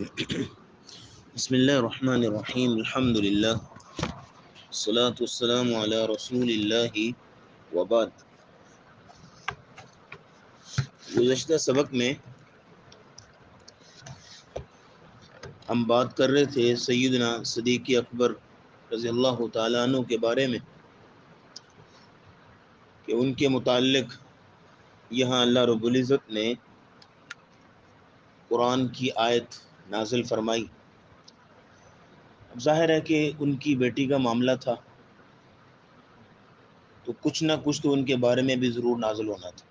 بسم اللہ الرحمن الرحیم الحمد للہ الصلاۃ والسلام علی رسول اللہ وبعد۔ گزشتہ سبق میں ہم بات کر رہے تھے سیدنا صدیق اکبر رضی اللہ تعالیٰ عنہ کے بارے میں کہ ان کے متعلق یہاں اللہ رب العزت نے قرآن کی آیت نازل فرمائی۔ اب ظاہر ہے کہ ان کی بیٹی کا معاملہ تھا تو کچھ نہ کچھ تو ان کے بارے میں بھی ضرور نازل ہونا تھا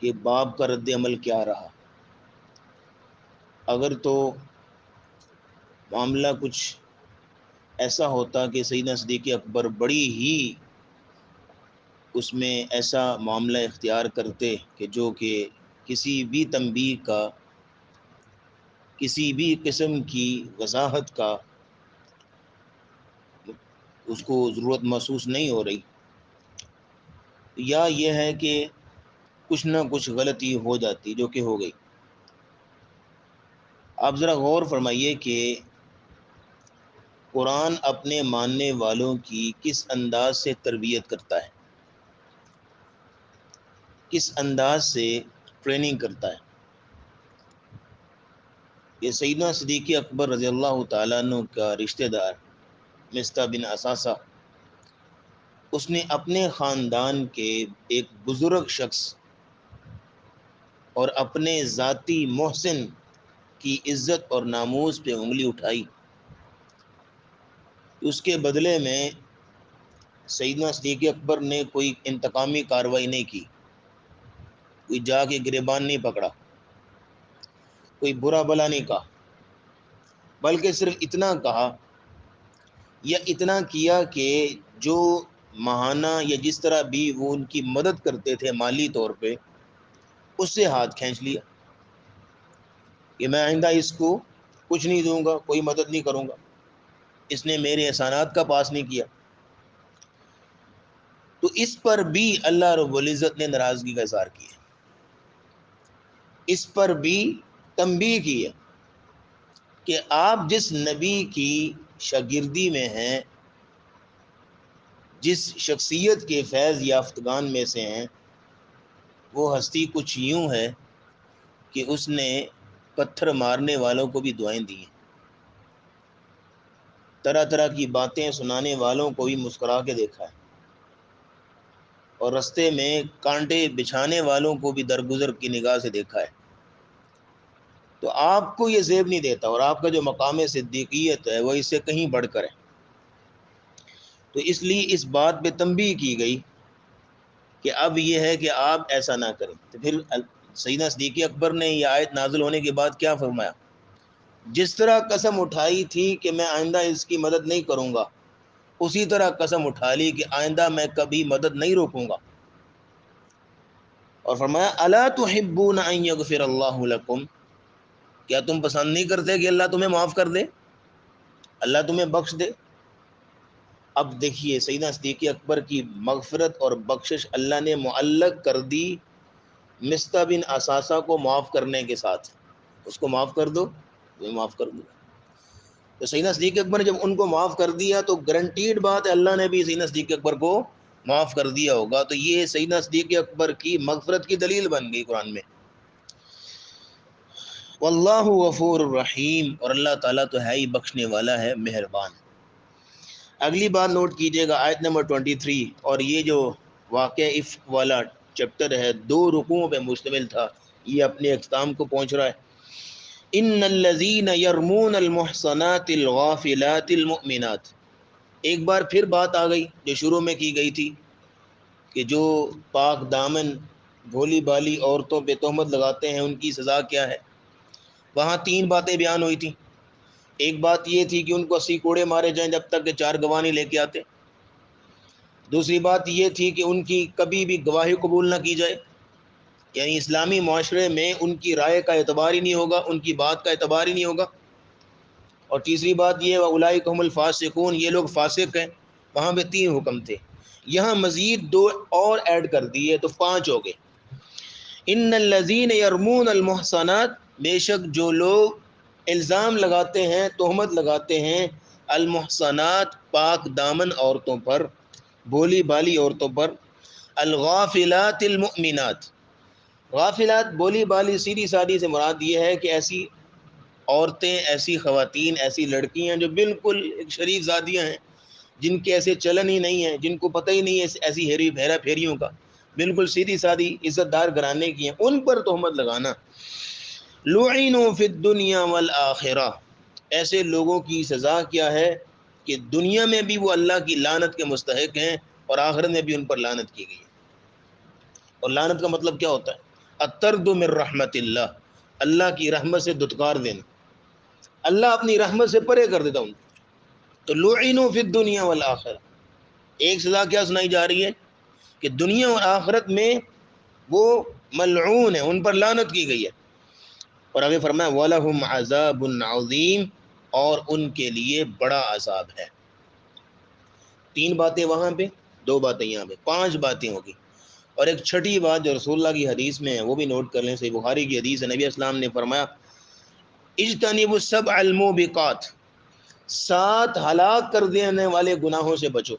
کہ باپ کا رد عمل کیا رہا۔ اگر تو معاملہ کچھ ایسا ہوتا کہ سیدنا صدیق اکبر بڑی ہی اس میں ایسا معاملہ اختیار کرتے کہ جو کہ کسی بھی تنبیہ کا، کسی بھی قسم کی وضاحت کا اس کو ضرورت محسوس نہیں ہو رہی، یا یہ ہے کہ کچھ نہ کچھ غلطی ہو جاتی جو کہ ہو گئی۔ آپ ذرا غور فرمائیے کہ قرآن اپنے ماننے والوں کی کس انداز سے تربیت کرتا ہے، کس انداز سے ٹریننگ کرتا ہے۔ یہ سیدنا صدیق اکبر رضی اللہ تعالیٰ عنہ کا رشتہ دار مصطح بن اثاثہ، اس نے اپنے خاندان کے ایک بزرگ شخص اور اپنے ذاتی محسن کی عزت اور ناموس پہ انگلی اٹھائی۔ اس کے بدلے میں سیدنا صدیق اکبر نے کوئی انتقامی کارروائی نہیں کی، کوئی جا کے گریبان نہیں پکڑا، کوئی برا بلا نہیں کہا، بلکہ صرف اتنا کہا یا اتنا کیا کہ جو ماہانہ یا جس طرح بھی وہ ان کی مدد کرتے تھے مالی طور پہ، اس سے ہاتھ کھینچ لیا کہ میں آئندہ اس کو کچھ نہیں دوں گا، کوئی مدد نہیں کروں گا، اس نے میرے احسانات کا پاس نہیں کیا۔ تو اس پر بھی اللہ رب العزت نے ناراضگی کا اظہار کیا، اس پر بھی تنبیہ کی ہے کہ آپ جس نبی کی شاگردی میں ہیں، جس شخصیت کے فیض یافتگان میں سے ہیں، وہ ہستی کچھ یوں ہے کہ اس نے پتھر مارنے والوں کو بھی دعائیں دی ہیں، طرح طرح کی باتیں سنانے والوں کو بھی مسکرا کے دیکھا ہے، اور رستے میں کانٹے بچھانے والوں کو بھی درگزر کی نگاہ سے دیکھا ہے۔ تو آپ کو یہ زیب نہیں دیتا، اور آپ کا جو مقام صدیقیت ہے وہ اس سے کہیں بڑھ کر ہے۔ تو اس لیے اس بات پہ تنبیہ کی گئی کہ اب یہ ہے کہ آپ ایسا نہ کریں۔ تو پھر سیدنا صدیق اکبر نے یہ آیت نازل ہونے کے بعد کیا فرمایا؟ جس طرح قسم اٹھائی تھی کہ میں آئندہ اس کی مدد نہیں کروں گا، اسی طرح قسم اٹھا لی کہ آئندہ میں کبھی مدد نہیں روکوں گا، اور فرمایا الا تحبون ان یغفر اللہ لکم، کیا تم پسند نہیں کرتے کہ اللہ تمہیں معاف کر دے، اللہ تمہیں بخش دے؟ اب دیکھیے سیدنا صدیق اکبر کی مغفرت اور بخشش اللہ نے معلق کر دی مصطح بن اثاثہ کو معاف کرنے کے ساتھ، اس کو معاف کر دو میں معاف کر دوں۔ تو سیدنا صدیق اکبر نے جب ان کو معاف کر دیا تو گارنٹیڈ بات ہے اللہ نے بھی سیدنا صدیق اکبر کو معاف کر دیا ہوگا۔ تو یہ سیدنا صدیق اکبر کی مغفرت کی دلیل بن گئی قرآن میں۔ واللہ غفور الرحیم، اور اللہ تعالیٰ تو ہے ہی بخشنے والا ہے، مہربان۔ اگلی بات نوٹ کیجئے گا، آیت نمبر 23، اور یہ جو واقعہ افک والا چیپٹر ہے 2 رکوعوں پہ مشتمل تھا، یہ اپنے اختتام کو پہنچ رہا ہے۔ ان الذین یرمون المحصنات الغافلات المؤمنات، ایک بار پھر بات آ گئی جو شروع میں کی گئی تھی کہ جو پاک دامن بھولی بالی عورتوں پہ تہمت لگاتے ہیں ان کی سزا کیا ہے۔ وہاں 3 باتیں بیان ہوئی تھیں۔ ایک بات یہ تھی کہ ان کو 80 کوڑے مارے جائیں جب تک کہ 4 گواہ نہیں لے کے آتے۔ دوسری بات یہ تھی کہ ان کی کبھی بھی گواہی قبول نہ کی جائے، یعنی اسلامی معاشرے میں ان کی رائے کا اعتبار ہی نہیں ہوگا، ان کی بات کا اعتبار ہی نہیں ہوگا۔ اور تیسری بات یہ وَأُولَٰئِکَ هُمُ الْفَاسِقُونَ، یہ لوگ فاسق ہیں۔ وہاں پہ 3 حکم تھے، یہاں مزید 2 اور ایڈ کر دیے تو 5 ہو گئے۔ ان الذین یرمون المحصنات، بے شک جو لوگ الزام لگاتے ہیں، تہمت لگاتے ہیں المحصنات پاک دامن عورتوں پر، بولی بالی عورتوں پر، الغافلات المؤمنات، غافلات بولی بالی سیدھی سادی سے مراد یہ ہے کہ ایسی عورتیں، ایسی خواتین، ایسی لڑکیاں جو بالکل شریف زادیاں ہیں، جن کے ایسے چلن ہی نہیں ہے، جن کو پتہ ہی نہیں ہے ایسی ہیرا پھیریوں کا، بالکل سیدھی سادی عزت دار گھرانے کی ہیں، ان پر تہمت لگانا۔ لعنوا فی الدنیا والآخرہ، ایسے لوگوں کی سزا کیا ہے کہ دنیا میں بھی وہ اللہ کی لعنت کے مستحق ہیں اور آخرت میں بھی ان پر لعنت کی گئی ہے۔ اور لعنت کا مطلب کیا ہوتا ہے؟ الطرد من رحمت اللہ، اللہ کی رحمت سے دھتکار دینا، اللہ اپنی رحمت سے پرے کر دیتا ہوں۔ تو لعنوا فی الدنیا والآخرہ، ایک سزا کیا سنائی جا رہی ہے کہ دنیا اور آخرت میں وہ ملعون ہیں، ان پر لعنت کی گئی ہے۔ اور آگے فرمایا وَلَهُمْ عَذَابٌ عَظِيمٌ، اور ان کے لیے بڑا عذاب ہے۔ 3 باتیں وہاں پہ، 2 باتیں یہاں پہ، 5 باتیں ہوگی۔ اور ایک چھٹی بات جو رسول اللہ کی حدیث میں ہے وہ بھی نوٹ کر لیں، صحیح بخاری کی حدیث ہے، نبی اسلام نے فرمایا اجتنبوا السبع الموبقات، 7 ہلاک کر دینے والے گناہوں سے بچو۔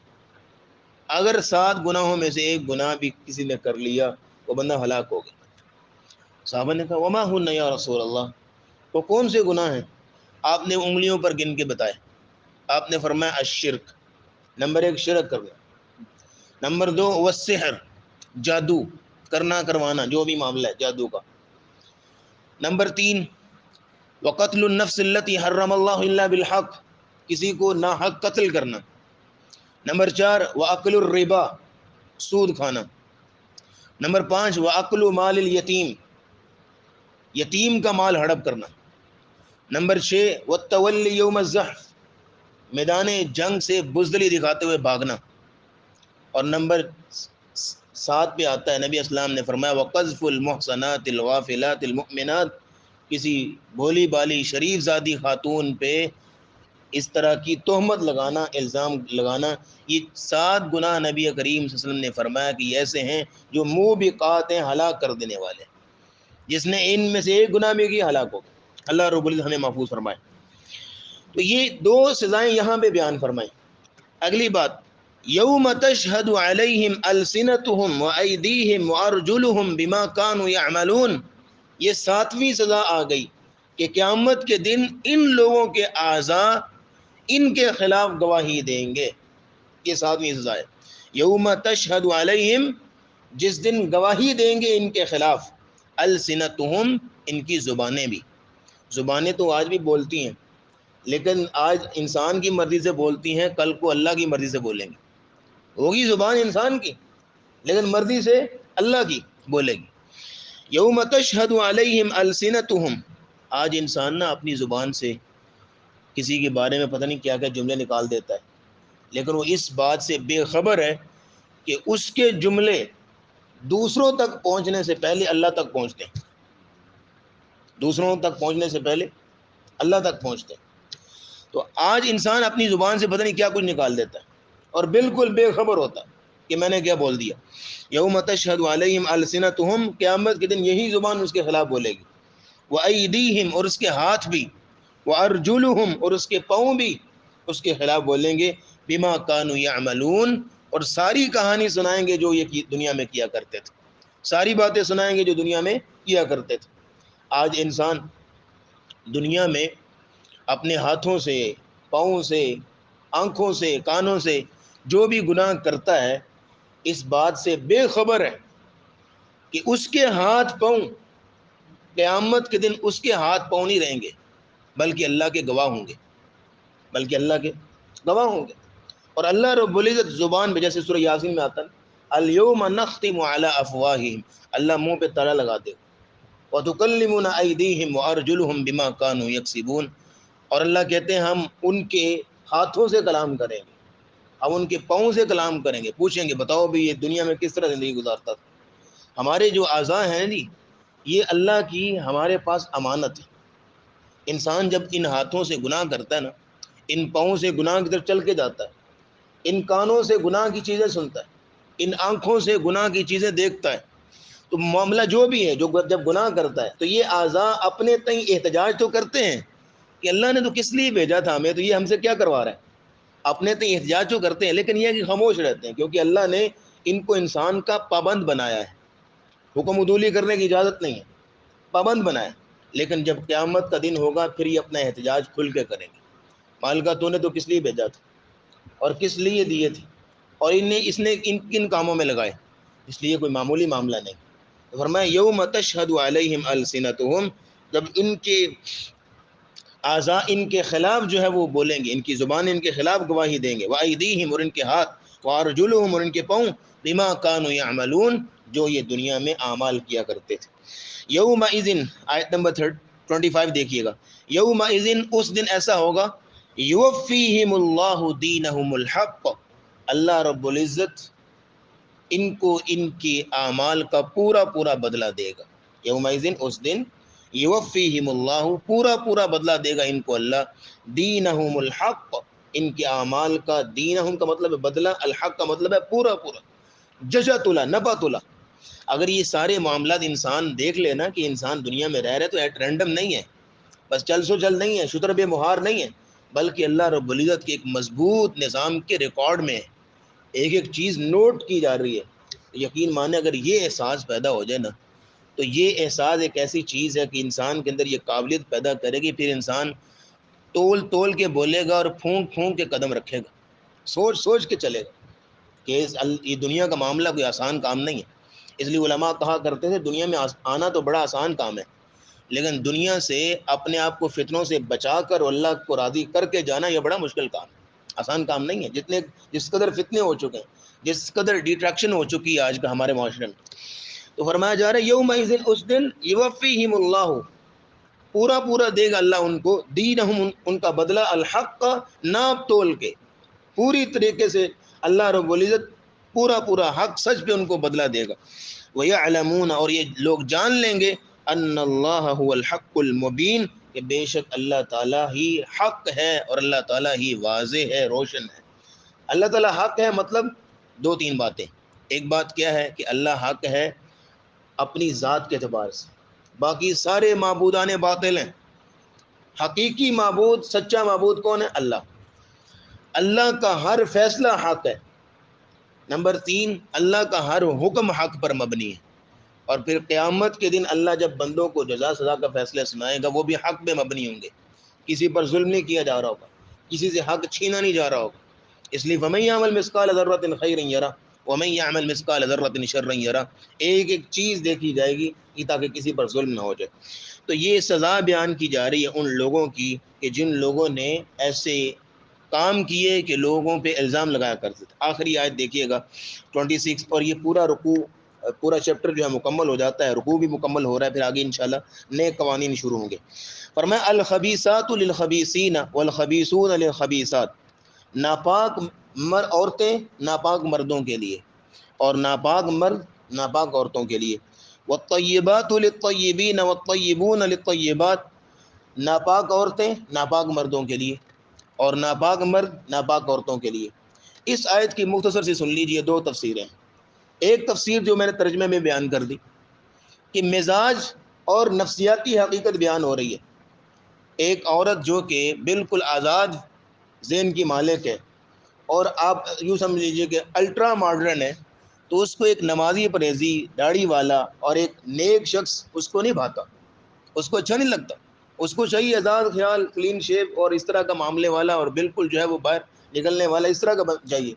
اگر 7 گناہوں میں سے ایک گناہ بھی کسی نے کر لیا وہ بندہ ہلاک ہو گیا۔ صحابہ نے کہا وما ہن یا رسول اللہ، وہ کون سے گناہ ہیں؟ آپ نے انگلیوں پر گن کے بتائے۔ آپ نے فرمایا الشرک، نمبر 1 شرک کرنا، نمبر 2 والسحر، جادو کرنا کروانا، جو بھی معاملہ ہے جادو کا، نمبر 3 وقتل النفس التي حرم اللہ الا بالحق، کسی کو ناحق قتل کرنا، نمبر 4 واکل الربا، سود کھانا، نمبر 5 واکل مال الیتیم، یتیم کا مال ہڑپ کرنا، نمبر 6 والتولی یوم الزحف، میدان جنگ سے بزدلی دکھاتے ہوئے بھاگنا، اور نمبر 7 پہ آتا ہے نبی اسلام نے فرمایا وقذف المحصنات الغافلات المؤمنات، کسی بھولی بالی شریف زادی خاتون پہ اس طرح کی تہمت لگانا، الزام لگانا۔ یہ 7 گناہ نبی کریم صلی اللہ علیہ وسلم نے فرمایا کہ یہ ایسے ہیں جو موبقات ہیں، ہلاک کر دینے والے، جس نے ان میں سے ایک گناہ میں کی ہلاک ہو گیا۔ اللہ رب العزت ہمیں محفوظ فرمائے۔ تو یہ 2 سزائیں یہاں پہ بیان فرمائیں۔ اگلی بات یوم تشہد علیہم السنتہم وایدیہم وارجلہم بما کانوا یعملون، یہ 7ویں سزا آ گئی کہ قیامت کے دن ان لوگوں کے اعضاء ان کے خلاف گواہی دیں گے۔ یہ 7ویں سزا ہے، یوم تشہد علیہم، جس دن گواہی دیں گے ان کے خلاف، السنتہم، ان کی زبانیں بھی، زبانیں تو آج بھی بولتی ہیں لیکن آج انسان کی مرضی سے بولتی ہیں، کل کو اللہ کی مرضی سے بولیں گے۔ ہوگی زبان انسان کی لیکن مرضی سے اللہ کی بولے گی۔ یوم تشہد علیہم السنتہم، آج انسان نا اپنی زبان سے کسی کے بارے میں پتہ نہیں کیا کیا جملے نکال دیتا ہے، لیکن وہ اس بات سے بے خبر ہے کہ اس کے جملے دوسروں تک پہنچنے سے پہلے اللہ تک پہنچتے ہیں، دوسروں تک پہنچنے سے پہلے اللہ تک پہنچتے ہیں۔ تو آج انسان اپنی زبان سے پتہ نہیں کیا کچھ نکال دیتا ہے اور بالکل بے خبر ہوتا ہے کہ میں نے کیا بول دیا۔ یوم تشہد علیہم السنتہم، قیامت کے دن یہی زبان اس کے خلاف بولے گی، وایدیہم، اور اس کے ہاتھ بھی، وارجلہم، اور اس کے پاؤں بھی اس کے خلاف بولیں گے، بما کانوا یعملون، اور ساری کہانی سنائیں گے جو یہ دنیا میں کیا کرتے تھے، ساری باتیں سنائیں گے جو دنیا میں کیا کرتے تھے۔ آج انسان دنیا میں اپنے ہاتھوں سے، پاؤں سے، آنکھوں سے، کانوں سے جو بھی گناہ کرتا ہے اس بات سے بے خبر ہے کہ اس کے ہاتھ پاؤں قیامت کے دن اس کے ہاتھ پاؤں نہیں رہیں گے بلکہ اللہ کے گواہ ہوں گے، بلکہ اللہ کے گواہ ہوں گے۔ اور اللہ رب العزت زبان پہ، جیسے سورہ یاسین میں آتا ہے الیوم نختم علی افواہہم، اللہ منہ پہ تالا لگا دے، وتکلمنا ایدیہم وارجلہم بما کانوا یکسبون، اور اللہ کہتے ہیں ہم ان کے ہاتھوں سے کلام کریں گے، ہم ان کے پاؤں سے کلام کریں گے، پوچھیں گے بتاؤ بھی یہ دنیا میں کس طرح زندگی گزارتا تھا۔ ہمارے جو اعضاء ہیں جی، یہ اللہ کی ہمارے پاس امانت ہے۔ انسان جب ان ہاتھوں سے گناہ کرتا ہے نا، ان پاؤں سے گناہ کی طرف چل کے جاتا ہے، ان کانوں سے گناہ کی چیزیں سنتا ہے، ان آنکھوں سے گناہ کی چیزیں دیکھتا ہے، تو معاملہ جو بھی ہے، جو جب گناہ کرتا ہے تو یہ اعضاء اپنے تئیں احتجاج تو کرتے ہیں کہ اللہ نے تو کس لیے بھیجا تھا ہمیں، تو یہ ہم سے کیا کروا رہا ہے، اپنے تئیں احتجاج تو کرتے ہیں، لیکن یہ کہ خاموش رہتے ہیں، کیونکہ اللہ نے ان کو انسان کا پابند بنایا ہے، حکم عدولی کرنے کی اجازت نہیں ہے، پابند بنایا۔ لیکن جب قیامت کا دن ہوگا پھر یہ اپنا احتجاج کھل کے کریں گے، مالکہ تو نے تو کس لیے بھیجا تھا اور کس لیے دیے تھے، اور اس نے کن کاموں میں لگائے، اس لیے کوئی معمولی معاملہ نہیں۔ تو فرمایا یوم تشہد علیہم السنتہم، جب ان کے اعضاء ان کے خلاف جو ہے وہ بولیں گے، ان کی زبان ان کے خلاف گواہی دیں گے، وایدیہم، اور ان کے ہاتھ، وارجلہم، اور ان کے پاؤں، بما کانوا یعملون، جو یہ دنیا میں اعمال کیا کرتے تھے۔ یومئذ، آیت نمبر 25 دیکھیے گا، یومئذ، اس دن ایسا ہوگا، یوفیہم اللہ دینہم الحق، اللہ رب العزت ان کو ان کے اعمال کا پورا پورا بدلہ دے گا۔ یومئذ، اس دن، یوفیہم اللہ، پورا پورا بدلہ دے گا ان کو اللہ، دینہم الحق، ان کے اعمال کا، دینہم کا مطلب ہے بدلہ، الحق کا مطلب ہے پورا پورا، جزا تلا، نفع تلا۔ اگر یہ سارے معاملات انسان دیکھ لے نا کہ انسان دنیا میں رہ رہے تو ایٹ رینڈم نہیں ہے، بس چل سو چل نہیں ہے، شتر بے مہار نہیں ہے، بلکہ اللہ رب العزت کے ایک مضبوط نظام کے ریکارڈ میں ایک ایک چیز نوٹ کی جا رہی ہے۔ یقین مانے اگر یہ احساس پیدا ہو جائے نا، تو یہ احساس ایک ایسی چیز ہے کہ انسان کے اندر یہ قابلیت پیدا کرے گی، پھر انسان تول تول کے بولے گا اور پھونک پھونک کے قدم رکھے گا، سوچ سوچ کے چلے گا کہ یہ دنیا کا معاملہ کوئی آسان کام نہیں ہے۔ اس لیے علماء کہا کرتے تھے دنیا میں آنا تو بڑا آسان کام ہے، لیکن دنیا سے اپنے آپ کو فتنوں سے بچا کر اللہ کو راضی کر کے جانا یہ بڑا مشکل کام ہے، آسان کام نہیں ہے۔ جس قدر فتنے ہو چکے ہیں، جس قدر ڈیٹریکشن ہو چکی ہے آج کا ہمارے معاشرے میں، تو فرمایا جا رہا ہے یومئذ، اس دن، یوفیہم اللہ، پورا پورا دے گا اللہ ان کو، دینہم، ان کا بدلہ، الحق، ناپ تول کے، پوری طریقے سے اللہ رب العزت پورا پورا حق سچ پہ ان کو بدلہ دے گا۔ وَيَعْلَمُونَ، اور یہ لوگ جان لیں گے، ان اللہ هو الحق المبین، کہ بے شک اللہ تعالیٰ ہی حق ہے اور اللہ تعالیٰ ہی واضح ہے، روشن ہے۔ اللہ تعالیٰ حق ہے مطلب دو تین باتیں، ایک بات کیا ہے کہ اللہ حق ہے اپنی ذات کے اعتبار سے، باقی سارے معبودان باطل ہیں، حقیقی معبود، سچا معبود کون ہے؟ اللہ، اللہ کا ہر فیصلہ حق ہے۔ نمبر 3، اللہ کا ہر حکم حق پر مبنی ہے، اور پھر قیامت کے دن اللہ جب بندوں کو جزا سزا کا فیصلہ سنائے گا وہ بھی حق پہ مبنی ہوں گے، کسی پر ظلم نہیں کیا جا رہا ہوگا، کسی سے حق چھینا نہیں جا رہا ہوگا۔ اس لیے فَمَن يَعْمَلْ مِثْقَالَ ذَرَّةٍ خَيْرًا يَرَهُ وَمَن يَعْمَلْ مِثْقَالَ ذَرَّةٍ شَرًّا يَرَهُ، ایک ایک چیز دیکھی جائے گی تاکہ کسی پر ظلم نہ ہو جائے۔ تو یہ سزا بیان کی جا رہی ہے ان لوگوں کی کہ جن لوگوں نے ایسے کام کیے کہ لوگوں پہ الزام لگایا کرتے تھے۔ آخری آیت دیکھیے گا 26، اور یہ پورا رکوع، پورا چیپٹر جو ہے مکمل ہو جاتا ہے، رکوع بھی مکمل ہو رہا ہے، پھر آگے انشاءاللہ نئے قوانین شروع ہوں گے۔ فرمایا الخبیثات للخبیثین والخبیثون للخبیثات، ناپاک عورتیں ناپاک مردوں کے لیے، اور ناپاک مرد ناپاک عورتوں کے لیے، والطیبات للطیبین والطیبون للطیبات، ناپاک عورتیں ناپاک مردوں کے لیے اور ناپاک مرد ناپاک عورتوں کے لیے۔ اس آیت کی مختصر سے سن لیجئے، دو تفسیریں۔ ایک تفسیر جو میں نے ترجمے میں بیان کر دی کہ مزاج اور نفسیاتی حقیقت بیان ہو رہی ہے، ایک عورت جو کہ بالکل آزاد ذہن کی مالک ہے، اور آپ یوں سمجھ لیجئے کہ الٹرا ماڈرن ہے، تو اس کو ایک نمازی پرہیزی داڑھی والا اور ایک نیک شخص اس کو نہیں بھاتا، اس کو اچھا نہیں لگتا، اس کو چاہیے آزاد خیال، کلین شیپ اور اس طرح کا معاملے والا، اور بالکل جو ہے وہ باہر نکلنے والا، اس طرح کا چاہیے۔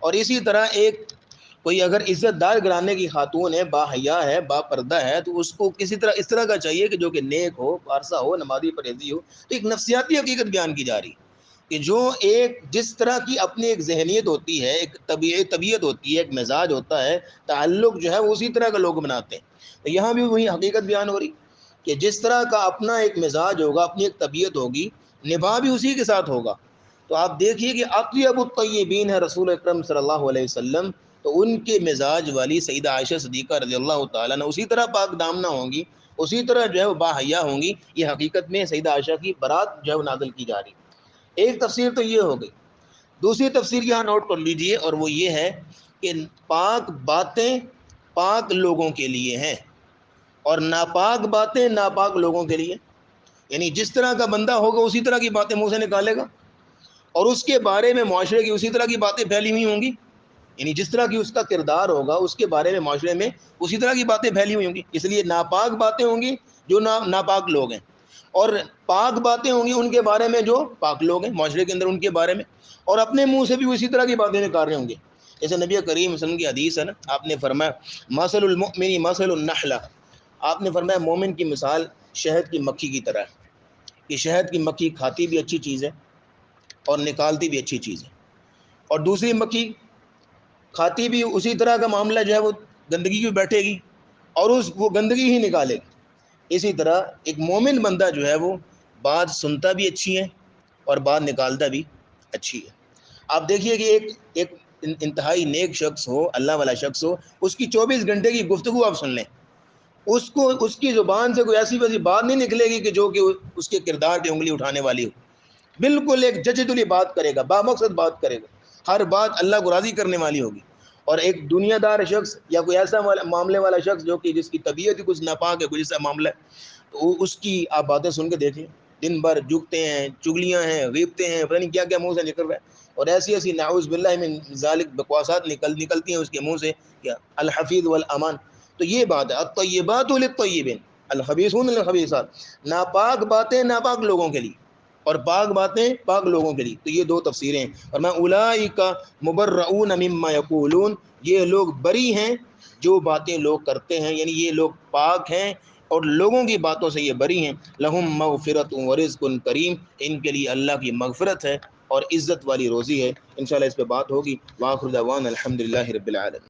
اور اسی طرح ایک کوئی اگر عزت دار گھرانے کی خاتون ہے، با حیا ہے، با پردہ ہے، تو اس کو کسی طرح اس طرح کا چاہیے کہ جو کہ نیک ہو، پارسا ہو، نمازی پرہیزی ہو۔ تو ایک نفسیاتی حقیقت بیان کی جا رہی ہے کہ جو ایک جس طرح کی اپنی ایک ذہنیت ہوتی ہے، ایک طبیعت ہوتی ہے، ایک مزاج ہوتا ہے، تعلق جو ہے وہ اسی طرح کا لوگ بناتے ہیں۔ تو یہاں بھی وہی حقیقت بیان ہو رہی کہ جس طرح کا اپنا ایک مزاج ہوگا، اپنی ایک طبیعت ہوگی، نبھا بھی اسی کے ساتھ ہوگا۔ تو آپ دیکھیے کہ اطیب الطیبین ہے رسول اکرم صلی اللہ علیہ وسلم، تو ان کے مزاج والی سیدہ عائشہ صدیقہ رضی اللہ تعالیٰ عنہ اسی طرح پاک دامنہ ہوں گی، اسی طرح جو ہے وہ با حیا ہوں گی۔ یہ حقیقت میں سیدہ عائشہ کی برات جو ہے وہ نازل کی جا رہی۔ ایک تفسیر تو یہ ہو گئی۔ دوسری تفسیر یہاں نوٹ کر لیجئے، اور وہ یہ ہے کہ پاک باتیں پاک لوگوں کے لیے ہیں اور ناپاک باتیں ناپاک لوگوں کے لیے. یعنی جس طرح کا بندہ ہوگا اسی طرح کی باتیں منہ سے نکالے گا اور اس کے بارے میں معاشرے کی اسی طرح کی باتیں پھیلی ہوئی ہوں گی. یعنی جس طرح کی اس کا کردار ہوگا اس کے بارے میں معاشرے میں اسی طرح کی باتیں پھیلی ہوئی ہوں گی. اس لیے ناپاک باتیں ہوں گی جو ناپاک لوگ ہیں، اور پاک باتیں ہوں گی ان کے بارے میں جو پاک لوگ ہیں معاشرے کے اندر ان کے بارے میں، اور اپنے منہ سے بھی اسی طرح کی باتیں نکال رہے ہوں گے. جیسے نبی کریم صلی اللہ علیہ وسلم کی حدیث ہے نا، آپ نے فرمایا مثل المؤمن مثل النحلہ، آپ نے فرمایا مومن کی مثال شہد کی مکھی کی طرح ہے. کہ شہد کی مکھی کھاتی بھی اچھی چیز ہے اور نکالتی بھی اچھی چیز ہے، اور دوسری مکھی کھاتی بھی اسی طرح کا معاملہ جو ہے وہ گندگی کی بیٹھے گی اور وہ گندگی ہی نکالے گی. اسی طرح ایک مومن بندہ جو ہے وہ بات سنتا بھی اچھی ہے اور بات نکالتا بھی اچھی ہے. آپ دیکھیے کہ ایک انتہائی نیک شخص ہو، اللہ والا شخص ہو، اس کی 24 گھنٹے کی گفتگو آپ سن لیں، اس کی زبان سے کوئی ایسی ویسی بات نہیں نکلے گی کہ جو کہ اس کے کردار پہ انگلی اٹھانے والی ہو. بالکل ایک جچتلی بات کرے گا، بامقصد بات کرے گا، ہر بات اللہ کو راضی کرنے والی ہوگی. اور ایک دنیا دار شخص یا کوئی ایسا معاملے والا شخص جو کہ جس کی طبیعت ہی کچھ ناپاک ہے، کچھ ایسا معاملہ ہے، تو اس کی آپ باتیں سن کے دیکھیں، دن بھر جھکتے ہیں، چگلیاں ہیں، غیبتیں ہیں، پتہ نہیں کیا کیا منہ سے نکل رہا ہے، اور ایسی ایسی نعوذ باللہ من ذالک بکواسات نکلتی ہیں اس کے منہ سے، کیا الحفیظ والامان. تو یہ بات ہے الطیبات للطیبین الخبیثون للخبیثات، ناپاک باتیں ناپاک لوگوں کے لیے اور پاک باتیں پاک لوگوں کے لیے. تو یہ دو تفسیریں ہیں. اور میں اولئک مبرؤون مما یقولون، یہ لوگ بری ہیں جو باتیں لوگ کرتے ہیں، یعنی یہ لوگ پاک ہیں اور لوگوں کی باتوں سے یہ بری ہیں. لہم مغفرۃ ورزق کریم، ان کے لیے اللہ کی مغفرت ہے اور عزت والی روزی ہے. انشاءاللہ اس پہ بات ہوگی. وآخر دعوانا الحمدللہ رب العالمین.